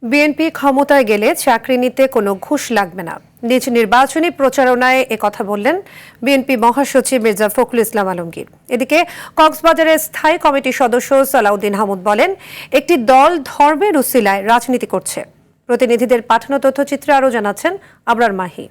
BNP ক্ষমতায় গেলে চাকরি নিতে কোনো ঘুষ লাগবে না। নিজ নির্বাচনী প্রচারণায় কথা বললেন বিএনপি মহাসচিব মির্জা ফখরুল ইসলাম আলমগীর। এদিকে কক্সবাজারের স্থায়ী কমিটির সদস্য সালাউদ্দিন আহমদ বলেন, একটি দল ধর্মের উসিলায় রাজনীতি করছে। প্রতিনিধিদের পাঠানো তথ্যচিত্রে আরও জানাচ্ছেন আবরার মাহি।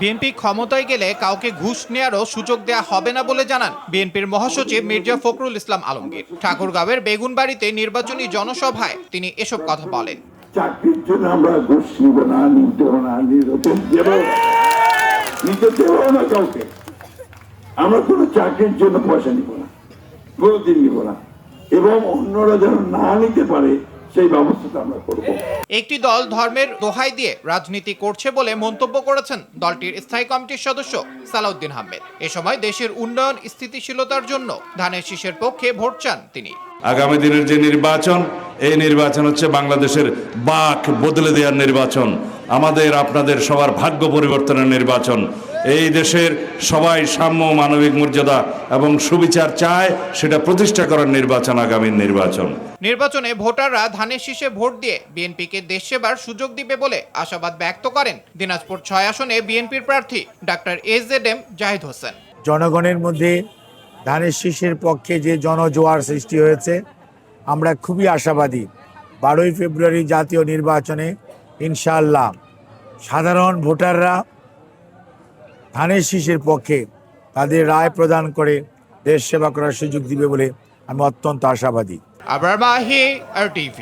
বিএনপি ক্ষমতায় গেলে কাউকে ঘুষ নেওয়ারও সুযোগ দেয়া হবে না বলে জানান বিএনপির মহাসচিব মির্জা ফখরুল ইসলাম আলমগীর। ঠাকুরগাঁওয়ের বেগুনবাড়িতে নির্বাচনী জনসভায় তিনি এসব কথা বলেন। চাকরির জন্য আমরা ঘুষ নিব না, নিতেও না, নিতে দেব না কাউকে। আমরা কোনো চাকরির জন্য পয়সা নিব না, কোনোদিন নিব না, এবং অন্যরা যেন না নিতে পারে সেই ব্যবস্থাটা আমরা করব। একটি দল ধর্মের দোহাই দিয়ে রাজনীতি করছে বলে মন্তব্য করেছেন দলটির স্থায়ী কমিটির সদস্য সালাউদ্দিন আহমেদ। এ সময় দেশের উন্নয়ন স্থিতিশীলতার জন্য ধানের শীষের পক্ষে ভোট চান তিনি। আগামী দিনের যে নির্বাচন, এই নির্বাচন হচ্ছে বাংলাদেশের বাক বদলে দেওয়ার নির্বাচন, আমাদের আপনাদের সবার ভাগ্য পরিবর্তনের নির্বাচন। এই দেশের সবাই সাম্য, মানবিক মর্যাদা এবং সুবিচার চায়, সেটা প্রতিষ্ঠা করার নির্বাচন আগামীর নির্বাচন। নির্বাচনে ভোটাররা ধানের শীষে ভোট দিয়ে বিএনপিকে দেশ সেবার সুযোগ দিবে বলে আশাবাদ ব্যক্ত করেন দিনাজপুর ৬ আসনে বিএনপির প্রার্থী ডাক্তার AZM জাহিদ হোসেন। জনগণের মধ্যে ধানের শীষের পক্ষে যে জনজোয়ার সৃষ্টি হয়েছে, আমরা খুবই আশাবাদী ১২ই ফেব্রুয়ারি জাতীয় নির্বাচনে ইনশাআল্লাহ সাধারণ ভোটাররা ধানের শীষের পক্ষে তাদের রায় প্রদান করে দেশ সেবা করার সুযোগ দিবে বলে আমি অত্যন্ত আশাবাদী। আবরার মাহি, RTV।